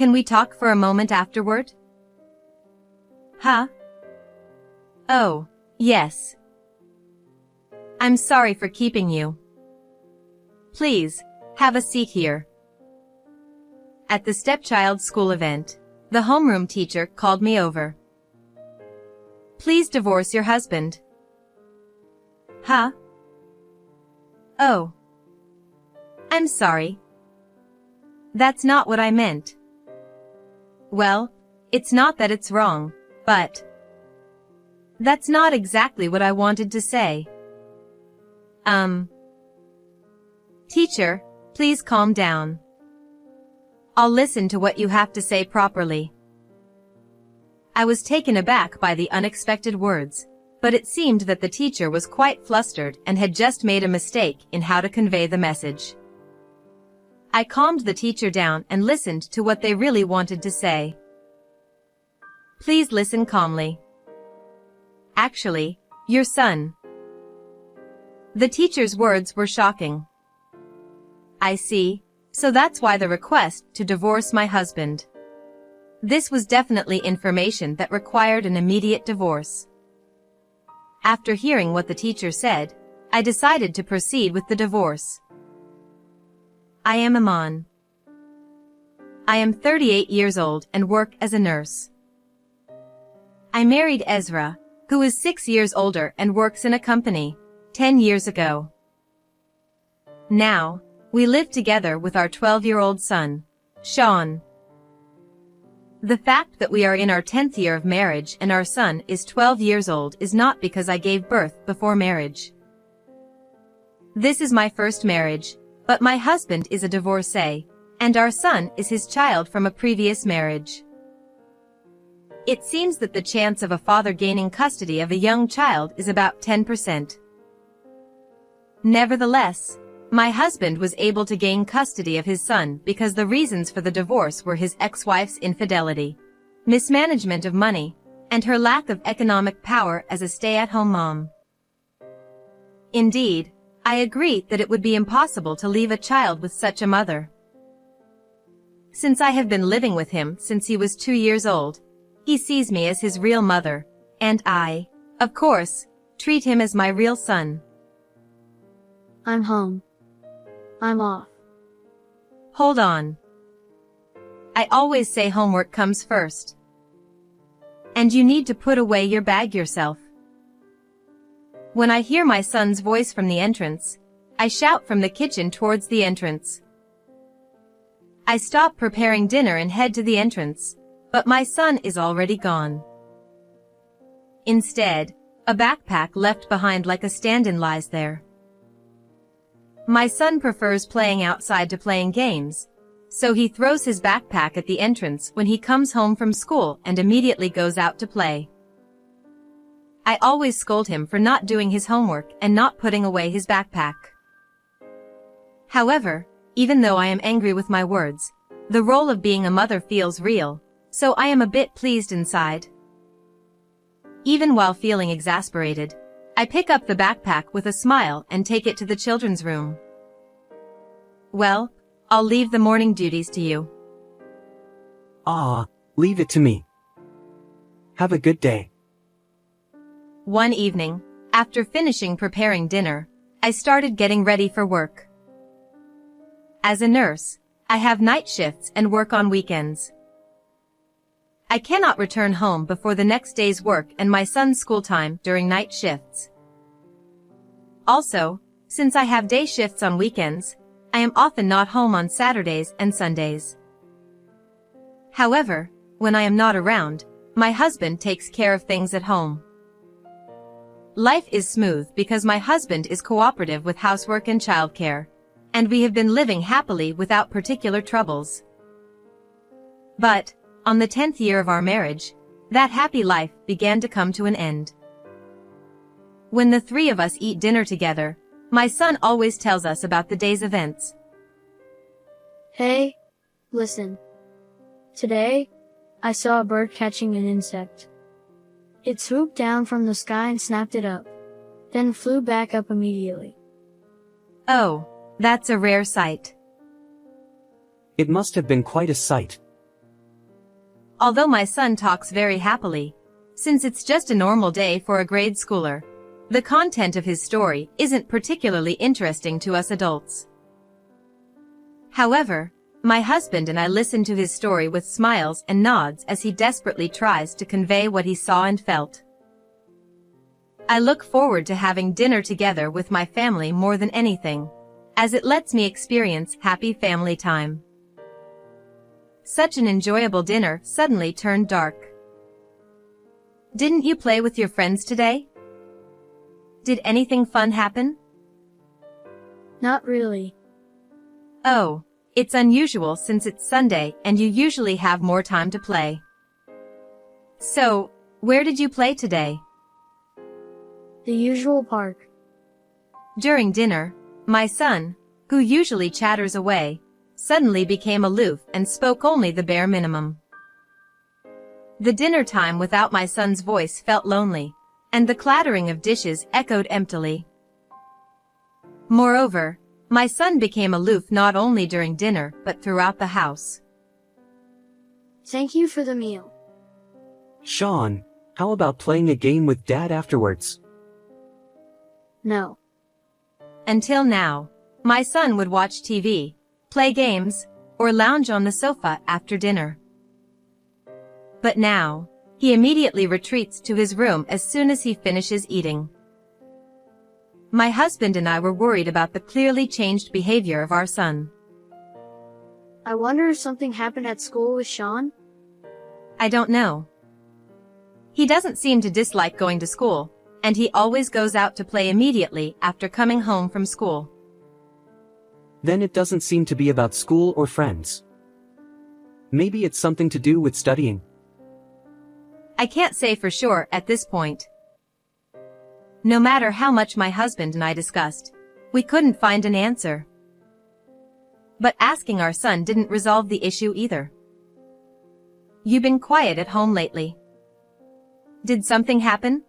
Can we talk for a moment afterward? Huh? Oh, yes. I'm sorry for keeping you. Please, have a seat here. At the stepchild school event, the homeroom teacher called me over. Please divorce your husband. Huh? Oh. I'm sorry. That's not what I meant. Well, it's not that it's wrong, but that's not exactly what I wanted to say. Teacher, please calm down. I'll listen to what you have to say properly. I was taken aback by the unexpected words, but it seemed that the teacher was quite flustered and had just made a mistake in how to convey the message. I calmed the teacher down and listened to what they really wanted to say. Please listen calmly. Actually, your son. The teacher's words were shocking. I see, so that's why the request to divorce my husband. This was definitely information that required an immediate divorce. After hearing what the teacher said, I decided to proceed with the divorce. I am Aman. I am 38 years old and work as a nurse. I married Ezra, who is 6 years older and works in a company, 10 years ago. Now, we live together with our 12-year-old son, Sean. The fact that we are in our 10th year of marriage and our son is 12 years old is not because I gave birth before marriage. This is my first marriage, but my husband is a divorcee, and our son is his child from a previous marriage. It seems that the chance of a father gaining custody of a young child is about 10%. Nevertheless, my husband was able to gain custody of his son because the reasons for the divorce were his ex-wife's infidelity, mismanagement of money, and her lack of economic power as a stay-at-home mom. Indeed, I agree that it would be impossible to leave a child with such a mother. Since I have been living with him since he was 2 years old, he sees me as his real mother, and I, of course, treat him as my real son. I'm home. I'm off. Hold on. I always say homework comes first. And you need to put away your bag yourself. When I hear my son's voice from the entrance, I shout from the kitchen towards the entrance. I stop preparing dinner and head to the entrance, but my son is already gone. Instead, a backpack left behind like a stand-in lies there. My son prefers playing outside to playing games, so he throws his backpack at the entrance when he comes home from school and immediately goes out to play. I always scold him for not doing his homework and not putting away his backpack. However, even though I am angry with my words, the role of being a mother feels real, so I am a bit pleased inside. Even while feeling exasperated, I pick up the backpack with a smile and take it to the children's room. Well, I'll leave the morning duties to you. Leave it to me. Have a good day. One evening, after finishing preparing dinner, I started getting ready for work. As a nurse, I have night shifts and work on weekends. I cannot return home before the next day's work and my son's school time during night shifts. Also, since I have day shifts on weekends, I am often not home on Saturdays and Sundays. However, when I am not around, my husband takes care of things at home. Life is smooth because my husband is cooperative with housework and childcare, and we have been living happily without particular troubles. But, on the 10th year of our marriage, that happy life began to come to an end. When the three of us eat dinner together, my son always tells us about the day's events. Hey, listen. Today, I saw a bird catching an insect. It swooped down from the sky and snapped it up, then flew back up immediately. Oh, that's a rare sight. It must have been quite a sight. although my son talks very happily. Since it's just a normal day for a grade schooler, the content of his story isn't particularly interesting to us adults. However, my husband and I listen to his story with smiles and nods as he desperately tries to convey what he saw and felt. I look forward to having dinner together with my family more than anything, as it lets me experience happy family time. Such an enjoyable dinner suddenly turned dark. Didn't you play with your friends today? Did anything fun happen? Not really. Oh, it's unusual since it's Sunday and you usually have more time to play. So, where did you play today? The usual park. During dinner, my son, who usually chatters away, suddenly became aloof and spoke only the bare minimum. The dinner time without my son's voice felt lonely, and the clattering of dishes echoed emptily. Moreover, my son became aloof not only during dinner but throughout the house. Thank you for the meal. Sean, how about playing a game with Dad afterwards? No. Until now, my son would watch TV, play games, or lounge on the sofa after dinner. But now, he immediately retreats to his room as soon as he finishes eating. My husband and I were worried about the clearly changed behavior of our son. I wonder if something happened at school with Sean? I don't know. He doesn't seem to dislike going to school, and he always goes out to play immediately after coming home from school. Then it doesn't seem to be about school or friends. Maybe it's something to do with studying. I can't say for sure at this point. No matter how much my husband and I discussed, we couldn't find an answer. But asking our son didn't resolve the issue either. You've been quiet at home lately. Did something happen?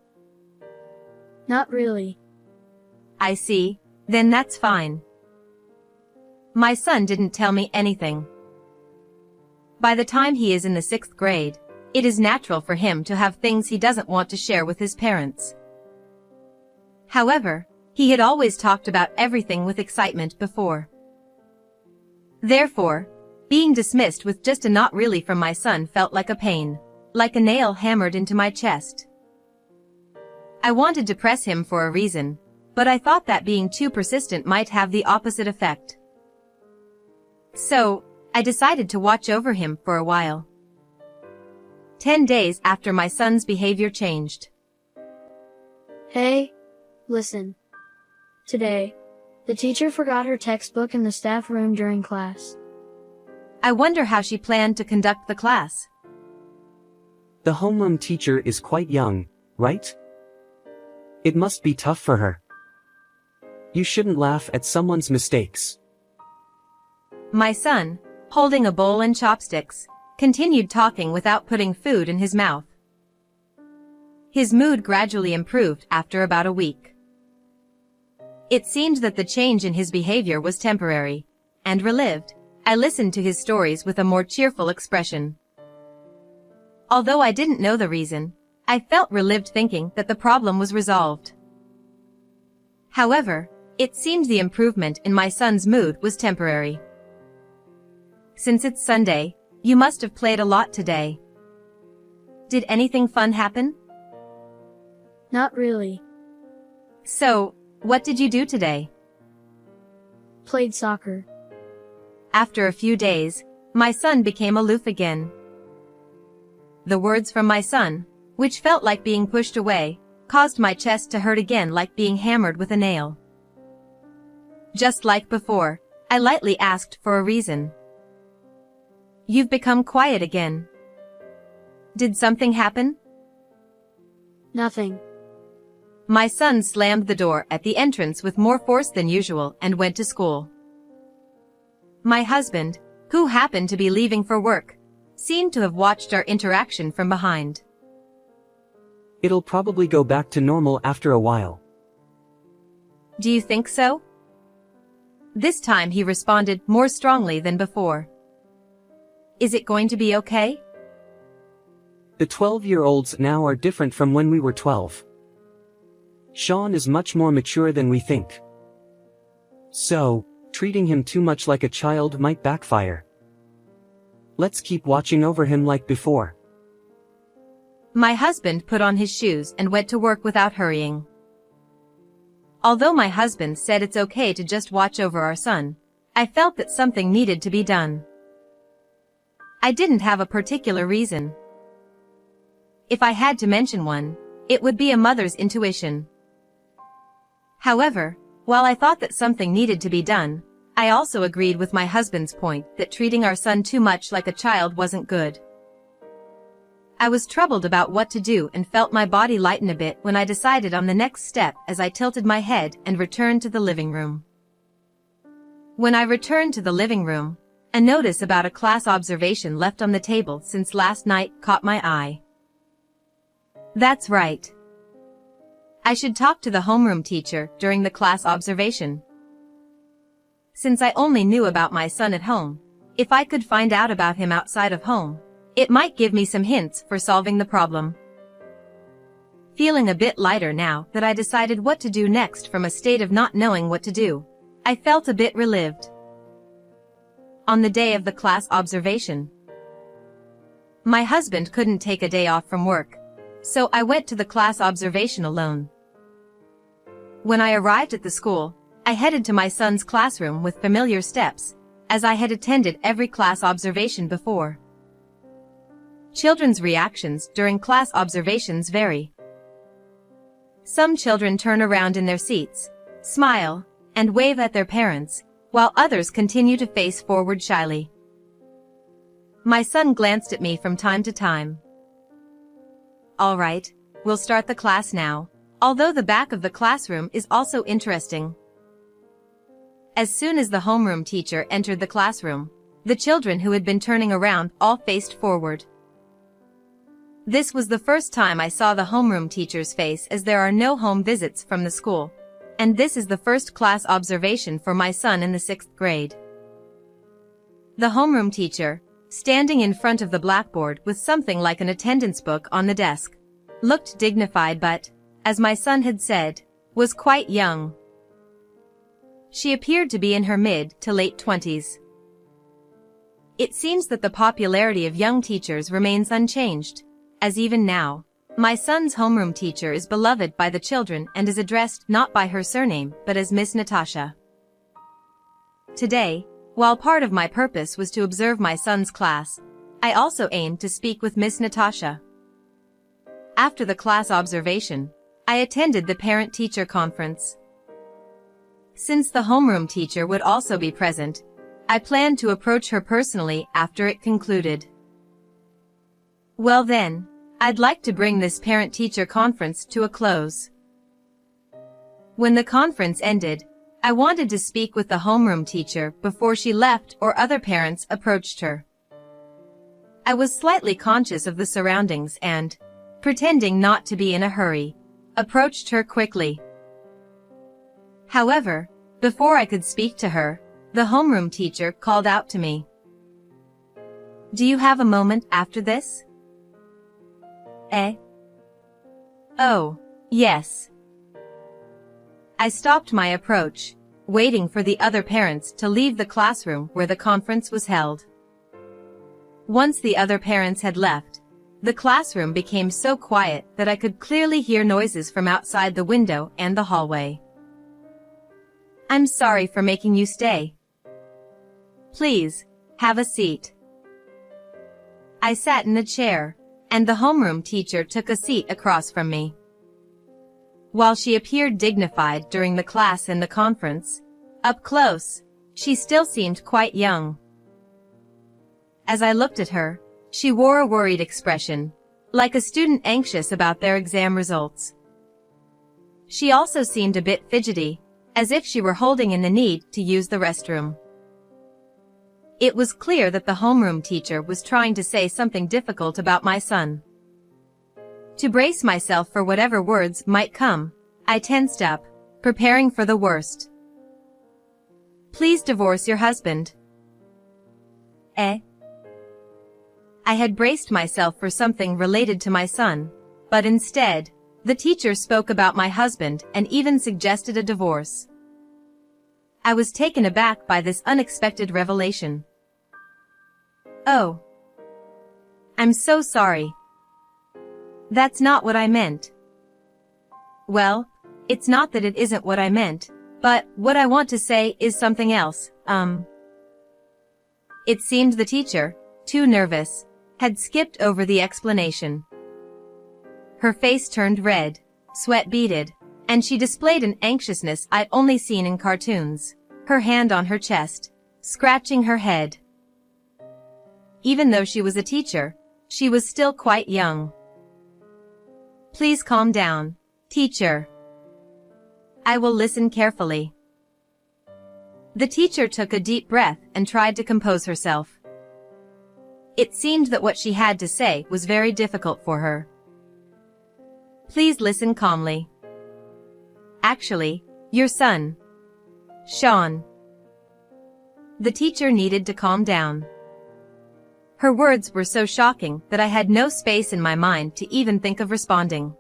Not really. I see, then that's fine. My son didn't tell me anything. By the time he is in the 6th grade, it is natural for him to have things he doesn't want to share with his parents. However, he had always talked about everything with excitement before. Therefore, being dismissed with just a "not really" from my son felt like a pain, like a nail hammered into my chest. I wanted to press him for a reason, but I thought that being too persistent might have the opposite effect. So, I decided to watch over him for a while. 10 days after my son's behavior changed. Hey, listen. Today, the teacher forgot her textbook in the staff room during class. I wonder how she planned to conduct the class. The homeroom teacher is quite young, right? It must be tough for her. You shouldn't laugh at someone's mistakes. My son, holding a bowl and chopsticks, continued talking without putting food in his mouth. His mood gradually improved after about a week. It seemed that the change in his behavior was temporary, and relieved, I listened to his stories with a more cheerful expression. Although I didn't know the reason, I felt relieved thinking that the problem was resolved. However, it seemed the improvement in my son's mood was temporary. Since it's Sunday, you must have played a lot today. Did anything fun happen? Not really. So, what did you do today? Played soccer. After a few days, my son became aloof again. The words from my son, which felt like being pushed away, caused my chest to hurt again like being hammered with a nail. Just like before, I lightly asked for a reason. You've become quiet again. Did something happen? Nothing. My son slammed the door at the entrance with more force than usual and went to school. My husband, who happened to be leaving for work, seemed to have watched our interaction from behind. It'll probably go back to normal after a while. Do you think so? This time he responded more strongly than before. Is it going to be okay? The 12-year-olds now are different from when we were 12. Sean is much more mature than we think. So, treating him too much like a child might backfire. Let's keep watching over him like before. My husband put on his shoes and went to work without hurrying. Although my husband said it's okay to just watch over our son, I felt that something needed to be done. I didn't have a particular reason. If I had to mention one, it would be a mother's intuition. However, while I thought that something needed to be done, I also agreed with my husband's point that treating our son too much like a child wasn't good. I was troubled about what to do and felt my body lighten a bit when I decided on the next step as I tilted my head and returned to the living room. When I returned to the living room, a notice about a class observation left on the table since last night caught my eye. That's right. I should talk to the homeroom teacher during the class observation. Since I only knew about my son at home, if I could find out about him outside of home, it might give me some hints for solving the problem. Feeling a bit lighter now that I decided what to do next from a state of not knowing what to do, I felt a bit relieved. On the day of the class observation, my husband couldn't take a day off from work, so I went to the class observation alone. When I arrived at the school, I headed to my son's classroom with familiar steps, as I had attended every class observation before. Children's reactions during class observations vary. Some children turn around in their seats, smile, and wave at their parents, while others continue to face forward shyly. My son glanced at me from time to time. All right, we'll start the class now, although the back of the classroom is also interesting. As soon as the homeroom teacher entered the classroom, the children who had been turning around all faced forward. This was the first time I saw the homeroom teacher's face, as there are no home visits from the school, and this is the first class observation for my son in the 6th grade. The homeroom teacher, standing in front of the blackboard with something like an attendance book on the desk, looked dignified but, as my son had said, was quite young. She appeared to be in her mid to late 20s. It seems that the popularity of young teachers remains unchanged, as even now, my son's homeroom teacher is beloved by the children and is addressed not by her surname but as Miss Natasha. Today, while part of my purpose was to observe my son's class, I also aimed to speak with Miss Natasha. After the class observation, I attended the parent-teacher conference. Since the homeroom teacher would also be present, I planned to approach her personally after it concluded. Well then, I'd like to bring this parent-teacher conference to a close. When the conference ended, I wanted to speak with the homeroom teacher before she left or other parents approached her. I was slightly conscious of the surroundings and, pretending not to be in a hurry, approached her quickly. However, before I could speak to her, the homeroom teacher called out to me. "Do you have a moment after this?" Oh, yes. I stopped my approach, waiting for the other parents to leave the classroom where the conference was held. Once the other parents had left, the classroom became so quiet that I could clearly hear noises from outside the window and the hallway. "I'm sorry for making you stay. Please, have a seat." I sat in the chair, and the homeroom teacher took a seat across from me. While she appeared dignified during the class and the conference, up close, she still seemed quite young. As I looked at her, she wore a worried expression, like a student anxious about their exam results. She also seemed a bit fidgety, as if she were holding in the need to use the restroom. It was clear that the homeroom teacher was trying to say something difficult about my son. To brace myself for whatever words might come, I tensed up, preparing for the worst. "Please divorce your husband." I had braced myself for something related to my son, but instead, the teacher spoke about my husband and even suggested a divorce. I was taken aback by this unexpected revelation. Oh. I'm so sorry. That's not what I meant. Well, it's not that it isn't what I meant, but what I want to say is something else, It seemed the teacher, too nervous, had skipped over the explanation. Her face turned red, sweat beaded, and she displayed an anxiousness I'd only seen in cartoons, her hand on her chest, scratching her head. Even though she was a teacher, she was still quite young. Please calm down, teacher. I will listen carefully. The teacher took a deep breath and tried to compose herself. It seemed that what she had to say was very difficult for her. Please listen calmly. Actually, your son, Sean. The teacher needed to calm down. Her words were so shocking that I had no space in my mind to even think of responding.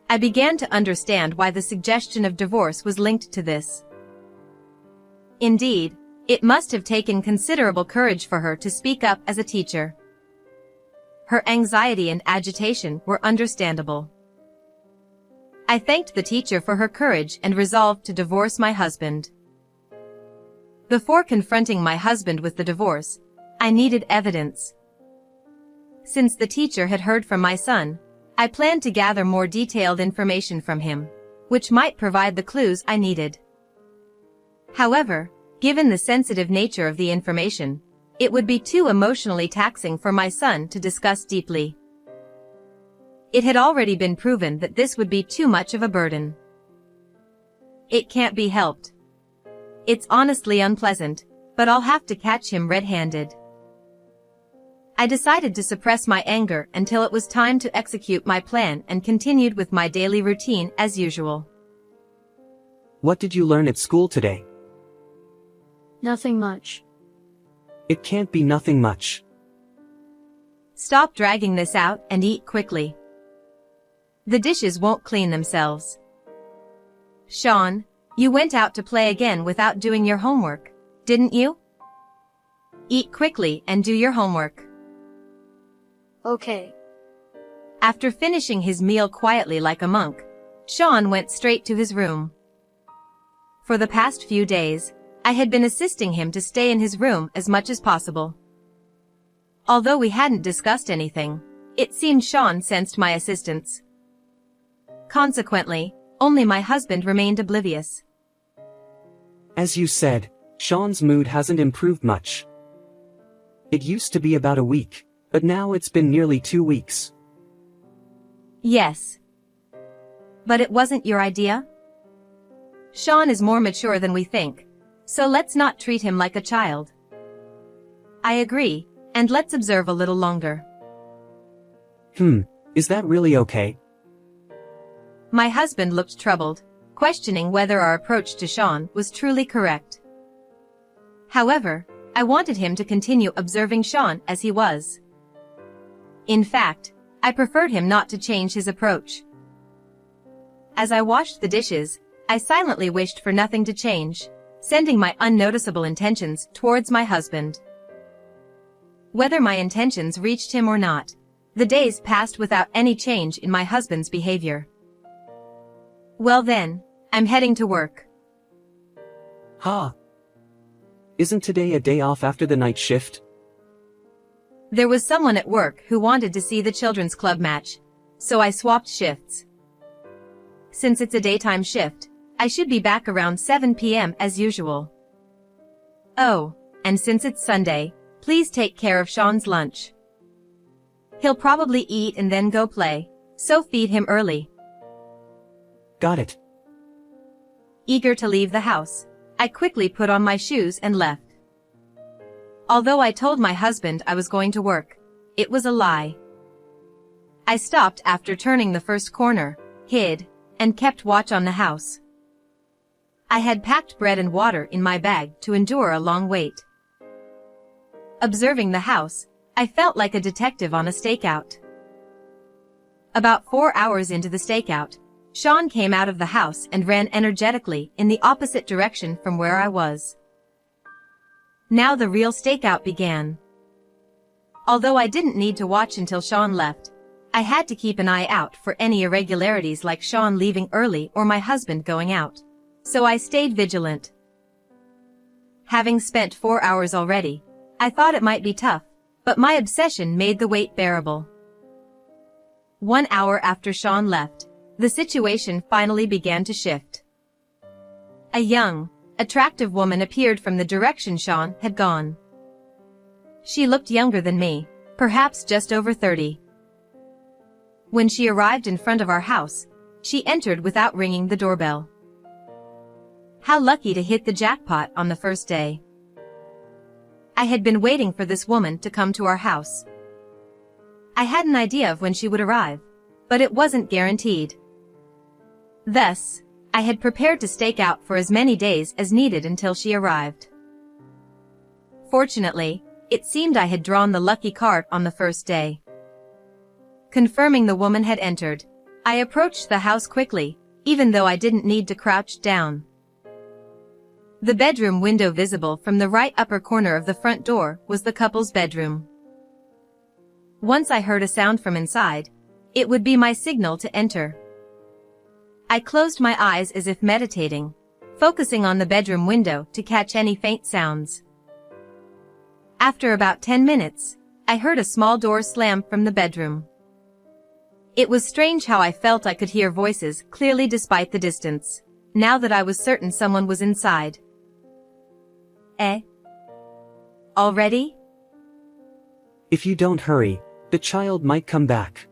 I began to understand why the suggestion of divorce was linked to this. Indeed, it must have taken considerable courage for her to speak up as a teacher. Her anxiety and agitation were understandable. I thanked the teacher for her courage and resolved to divorce my husband. Before confronting my husband with the divorce, I needed evidence. Since the teacher had heard from my son, I planned to gather more detailed information from him, which might provide the clues I needed. However, given the sensitive nature of the information, it would be too emotionally taxing for my son to discuss deeply. It had already been proven that this would be too much of a burden. It can't be helped. It's honestly unpleasant, but I'll have to catch him red-handed. I decided to suppress my anger until it was time to execute my plan and continued with my daily routine as usual. What did you learn at school today? Nothing much. It can't be nothing much. Stop dragging this out and eat quickly. The dishes won't clean themselves. Sean, you went out to play again without doing your homework, didn't you? Eat quickly and do your homework. Okay. After finishing his meal quietly like a monk, Sean went straight to his room. For the past few days, I had been assisting him to stay in his room as much as possible. Although we hadn't discussed anything, it seemed Sean sensed my assistance. Consequently, only my husband remained oblivious. As you said, Sean's mood hasn't improved much. It used to be about a week, but now it's been nearly 2 weeks. Yes. But it wasn't your idea? Sean is more mature than we think, so let's not treat him like a child. I agree, and let's observe a little longer. Is that really okay? My husband looked troubled, questioning whether our approach to Sean was truly correct. However, I wanted him to continue observing Sean as he was. In fact, I preferred him not to change his approach. As I washed the dishes, I silently wished for nothing to change, sending my unnoticeable intentions towards my husband. Whether my intentions reached him or not, the days passed without any change in my husband's behavior. Well then, I'm heading to work. Isn't today a day off after the night shift? There was someone at work who wanted to see the children's club match, so I swapped shifts. Since it's a daytime shift, I should be back around 7 p.m. as usual. Oh, and since it's Sunday, please take care of Sean's lunch. He'll probably eat and then go play, so feed him early. Got it. Eager to leave the house, I quickly put on my shoes and left. Although I told my husband I was going to work, it was a lie. I stopped after turning the first corner, hid, and kept watch on the house. I had packed bread and water in my bag to endure a long wait. Observing the house, I felt like a detective on a stakeout. About 4 hours into the stakeout, Sean came out of the house and ran energetically in the opposite direction from where I was. Now the real stakeout began. Although I didn't need to watch until Sean left, I had to keep an eye out for any irregularities like Sean leaving early or my husband going out. So I stayed vigilant. Having spent 4 hours already, I thought it might be tough, but my obsession made the wait bearable. 1 hour after Sean left, the situation finally began to shift. A young, attractive woman appeared from the direction Sean had gone. She looked younger than me, perhaps just over 30. When she arrived in front of our house, she entered without ringing the doorbell. How lucky to hit the jackpot on the first day. I had been waiting for this woman to come to our house. I had an idea of when she would arrive, but it wasn't guaranteed. Thus, I had prepared to stake out for as many days as needed until she arrived. Fortunately, it seemed I had drawn the lucky card on the first day. Confirming the woman had entered, I approached the house quickly, even though I didn't need to crouch down. The bedroom window visible from the right upper corner of the front door was the couple's bedroom. Once I heard a sound from inside, it would be my signal to enter. I closed my eyes as if meditating, focusing on the bedroom window to catch any faint sounds. After about 10 minutes, I heard a small door slam from the bedroom. It was strange how I felt I could hear voices clearly despite the distance, now that I was certain someone was inside. Already? If you don't hurry, the child might come back.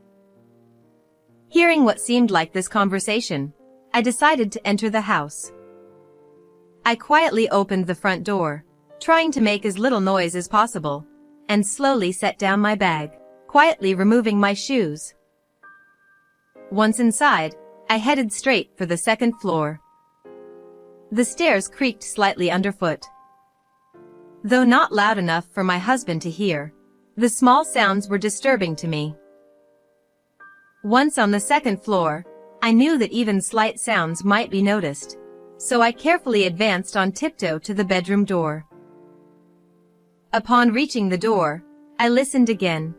Hearing what seemed like this conversation, I decided to enter the house. I quietly opened the front door, trying to make as little noise as possible, and slowly set down my bag, quietly removing my shoes. Once inside, I headed straight for the second floor. The stairs creaked slightly underfoot. Though not loud enough for my husband to hear, the small sounds were disturbing to me. Once on the second floor, I knew that even slight sounds might be noticed, so I carefully advanced on tiptoe to the bedroom door. Upon reaching the door, I listened again.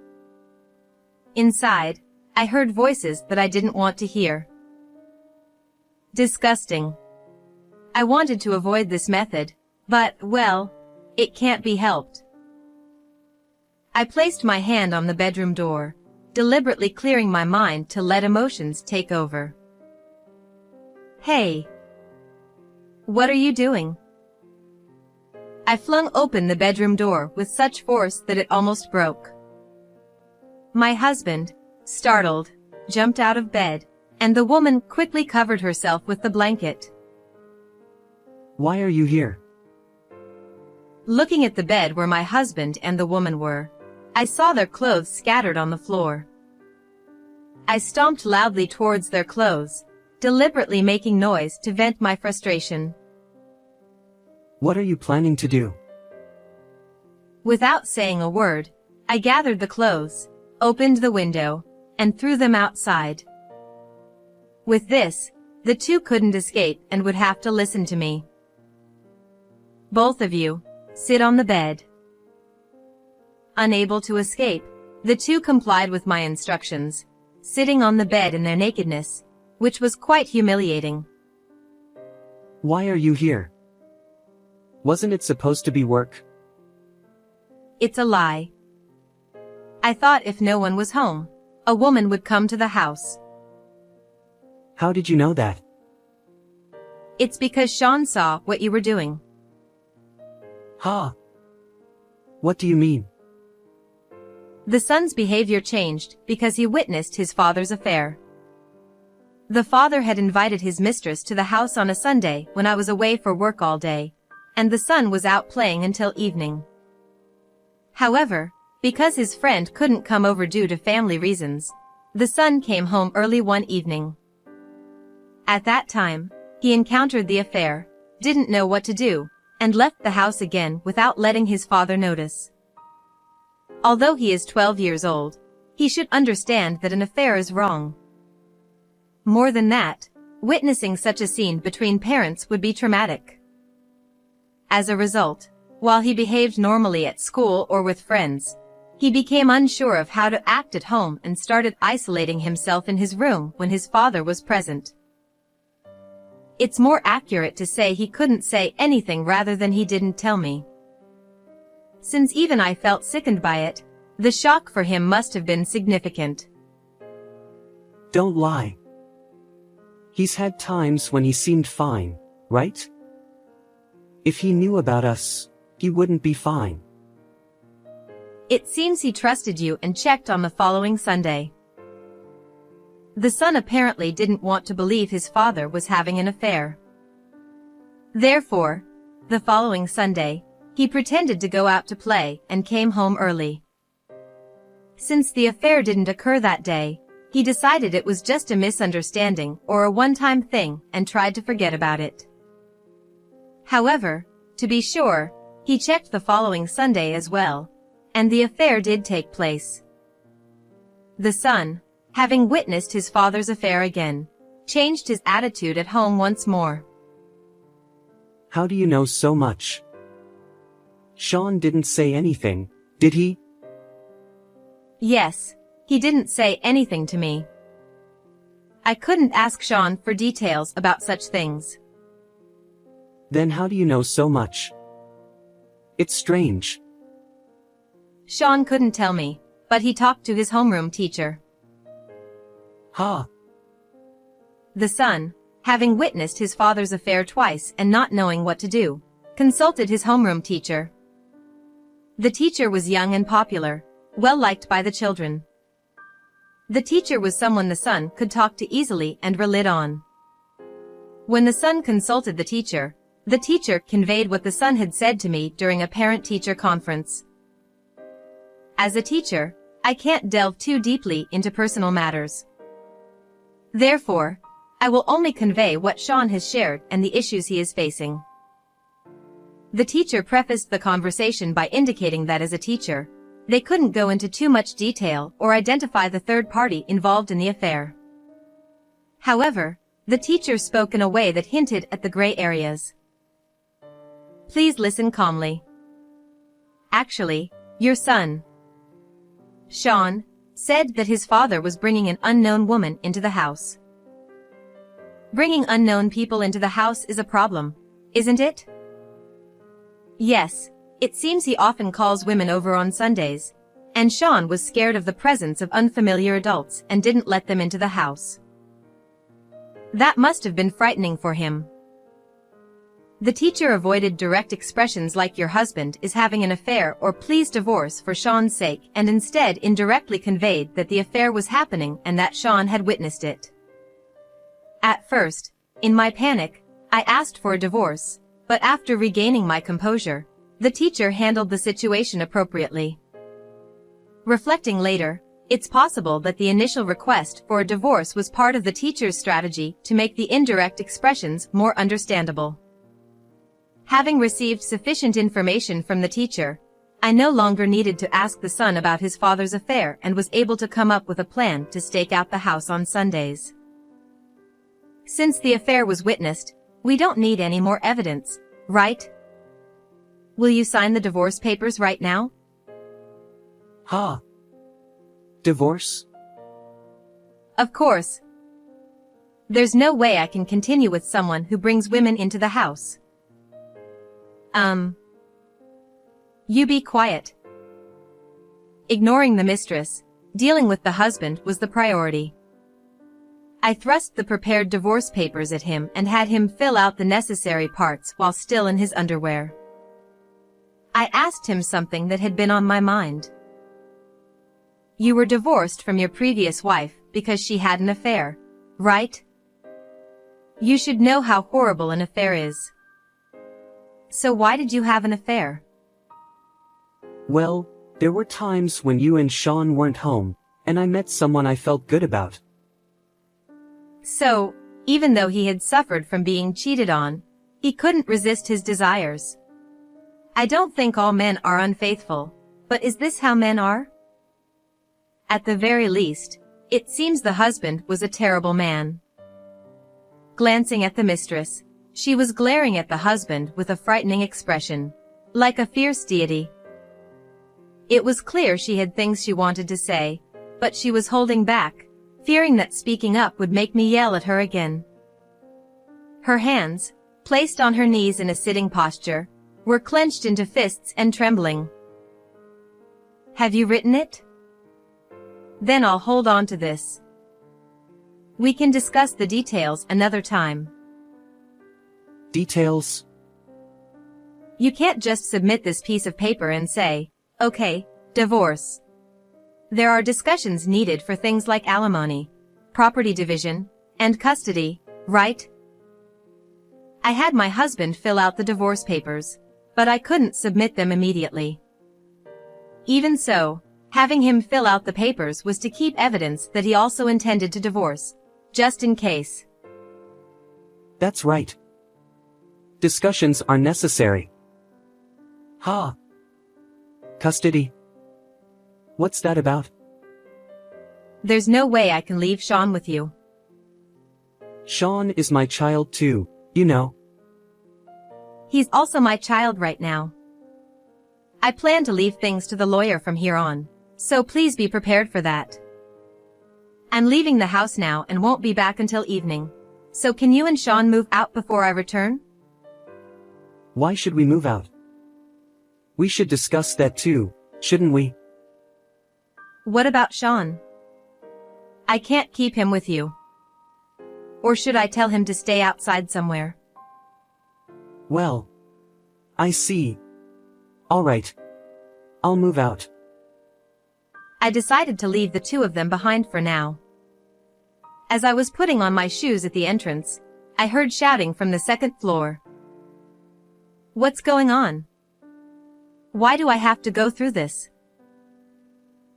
Inside, I heard voices that I didn't want to hear. Disgusting. I wanted to avoid this method, but, well, it can't be helped. I placed my hand on the bedroom door, deliberately clearing my mind to let emotions take over. Hey! What are you doing? I flung open the bedroom door with such force that it almost broke. My husband, startled, jumped out of bed, and the woman quickly covered herself with the blanket. Why are you here? Looking at the bed where my husband and the woman were, I saw their clothes scattered on the floor. I stomped loudly towards their clothes, deliberately making noise to vent my frustration. What are you planning to do? Without saying a word, I gathered the clothes, opened the window, and threw them outside. With this, the two couldn't escape and would have to listen to me. Both of you, sit on the bed. Unable to escape, the two complied with my instructions, sitting on the bed in their nakedness, which was quite humiliating. Why are you here? Wasn't it supposed to be work? It's a lie. I thought if no one was home, a woman would come to the house. How did you know that? It's because Sean saw what you were doing. Huh? What do you mean? The son's behavior changed because he witnessed his father's affair. The father had invited his mistress to the house on a Sunday when I was away for work all day, and the son was out playing until evening. However, because his friend couldn't come over due to family reasons, the son came home early one evening. At that time, he encountered the affair, didn't know what to do, and left the house again without letting his father notice. Although he is 12 years old, he should understand that an affair is wrong. More than that, witnessing such a scene between parents would be traumatic. As a result, while he behaved normally at school or with friends, he became unsure of how to act at home and started isolating himself in his room when his father was present. It's more accurate to say he couldn't say anything rather than he didn't tell me. Since even I felt sickened by it, the shock for him must have been significant. Don't lie. He's had times when he seemed fine, right? If he knew about us, he wouldn't be fine. It seems he trusted you and checked on the following Sunday. The son apparently didn't want to believe his father was having an affair. Therefore, the following Sunday, he pretended to go out to play and came home early. Since the affair didn't occur that day, he decided it was just a misunderstanding or a one-time thing and tried to forget about it. However, to be sure, he checked the following Sunday as well, and the affair did take place. The son, having witnessed his father's affair again, changed his attitude at home once more. How do you know so much? Sean didn't say anything, did he? Yes, he didn't say anything to me. I couldn't ask Sean for details about such things. Then how do you know so much? It's strange. Sean couldn't tell me, but he talked to his homeroom teacher. Ha! The son, having witnessed his father's affair twice and not knowing what to do, consulted his homeroom teacher. The teacher was young and popular, well liked by the children. The teacher was someone the son could talk to easily and rely on. When the son consulted the teacher conveyed what the son had said to me during a parent-teacher conference. As a teacher, I can't delve too deeply into personal matters. Therefore, I will only convey what Sean has shared and the issues he is facing. The teacher prefaced the conversation by indicating that as a teacher, they couldn't go into too much detail or identify the third party involved in the affair. However, the teacher spoke in a way that hinted at the gray areas. Please listen calmly. Actually, your son, Sean, said that his father was bringing an unknown woman into the house. Bringing unknown people into the house is a problem, isn't it? Yes, it seems he often calls women over on Sundays, and Sean was scared of the presence of unfamiliar adults and didn't let them into the house. That must have been frightening for him. The teacher avoided direct expressions like your husband is having an affair or please divorce for Sean's sake and instead indirectly conveyed that the affair was happening and that Sean had witnessed it. At first, in my panic, I asked for a divorce, but after regaining my composure, the teacher handled the situation appropriately. Reflecting later, it's possible that the initial request for a divorce was part of the teacher's strategy to make the indirect expressions more understandable. Having received sufficient information from the teacher, I no longer needed to ask the son about his father's affair and was able to come up with a plan to stake out the house on Sundays. Since the affair was witnessed, we don't need any more evidence, right? Will you sign the divorce papers right now? Ha! Divorce? Of course. There's no way I can continue with someone who brings women into the house. You be quiet. Ignoring the mistress, dealing with the husband was the priority. I thrust the prepared divorce papers at him and had him fill out the necessary parts while still in his underwear. I asked him something that had been on my mind. You were divorced from your previous wife because she had an affair, right? You should know how horrible an affair is. So why did you have an affair? Well, there were times when you and Sean weren't home, and I met someone I felt good about. So, even though he had suffered from being cheated on, he couldn't resist his desires. I don't think all men are unfaithful, But is this how men are? At the very least, it seems the husband was a terrible man. Glancing at the mistress, she was glaring at the husband with a frightening expression, like a fierce deity. It was clear she had things she wanted to say, but she was holding back, fearing that speaking up would make me yell at her again. Her hands, placed on her knees in a sitting posture, were clenched into fists and trembling. Have you written it? Then I'll hold on to this. We can discuss the details another time. Details? You can't just submit this piece of paper and say, okay, divorce. There are discussions needed for things like alimony, property division, and custody, right? I had my husband fill out the divorce papers, but I couldn't submit them immediately. Even so, having him fill out the papers was to keep evidence that he also intended to divorce, just in case. That's right. Discussions are necessary. Ha! Custody? What's that about? There's no way I can leave Sean with you. Sean is my child too, you know. He's also my child right now. I plan to leave things to the lawyer from here on, so please be prepared for that. I'm leaving the house now and won't be back until evening. So can you and Sean move out before I return? Why should we move out? We should discuss that too, shouldn't we? What about Sean? I can't keep him with you. Or should I tell him to stay outside somewhere? Well, I see. All right. I'll move out. I decided to leave the two of them behind for now. As I was putting on my shoes at the entrance, I heard shouting from the second floor. What's going on? Why do I have to go through this?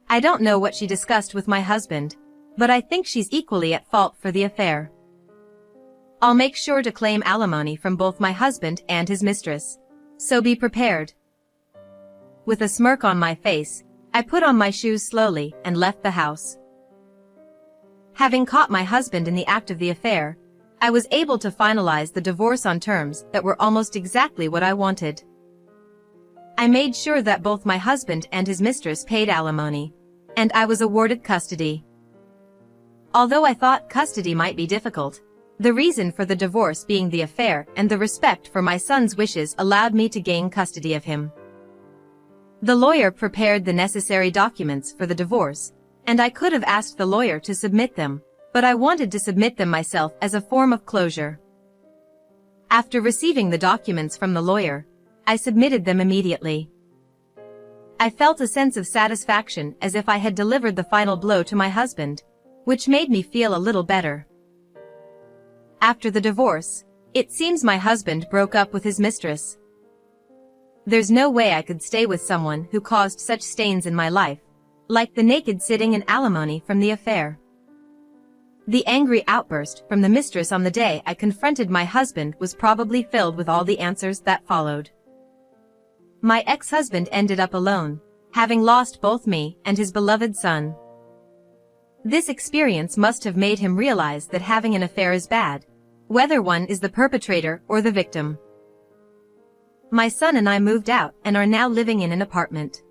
I don't know what she discussed with my husband, but I think she's equally at fault for the affair. I'll make sure to claim alimony from both my husband and his mistress, so be prepared. With a smirk on my face, I put on my shoes slowly and left the house. Having caught my husband in the act of the affair, I was able to finalize the divorce on terms that were almost exactly what I wanted. I made sure that both my husband and his mistress paid alimony, and I was awarded custody. Although I thought custody might be difficult, the reason for the divorce being the affair and the respect for my son's wishes allowed me to gain custody of him. The lawyer prepared the necessary documents for the divorce, and I could have asked the lawyer to submit them, but I wanted to submit them myself as a form of closure. After receiving the documents from the lawyer, I submitted them immediately. I felt a sense of satisfaction as if I had delivered the final blow to my husband, which made me feel a little better. After the divorce, it seems my husband broke up with his mistress. There's no way I could stay with someone who caused such stains in my life, like the naked sitting and alimony from the affair. The angry outburst from the mistress on the day I confronted my husband was probably filled with all the answers that followed. My ex-husband ended up alone, having lost both me and his beloved son. This experience must have made him realize that having an affair is bad, whether one is the perpetrator or the victim. My son and I moved out and are now living in an apartment.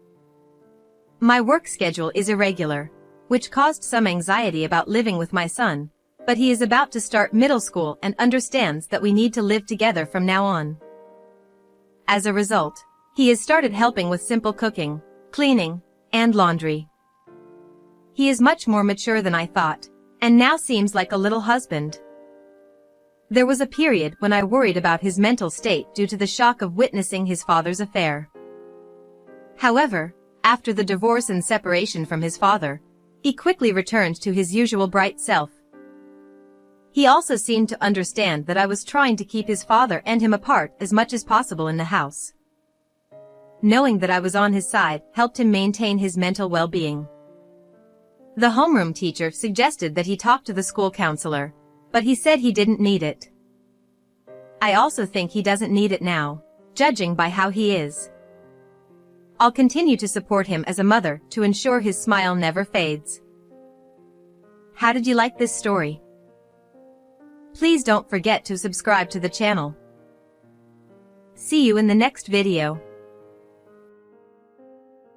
My work schedule is irregular, which caused some anxiety about living with my son, but he is about to start middle school and understands that we need to live together from now on. As a result, he has started helping with simple cooking, cleaning, and laundry. He is much more mature than I thought, and now seems like a little husband. There was a period when I worried about his mental state due to the shock of witnessing his father's affair. However, after the divorce and separation from his father, he quickly returned to his usual bright self. He also seemed to understand that I was trying to keep his father and him apart as much as possible in the house. Knowing that I was on his side helped him maintain his mental well-being. The homeroom teacher suggested that he talk to the school counselor, but he said he didn't need it. I also think he doesn't need it now, judging by how he is. I'll continue to support him as a mother to ensure his smile never fades. How did you like this story? Please don't forget to subscribe to the channel. See you in the next video.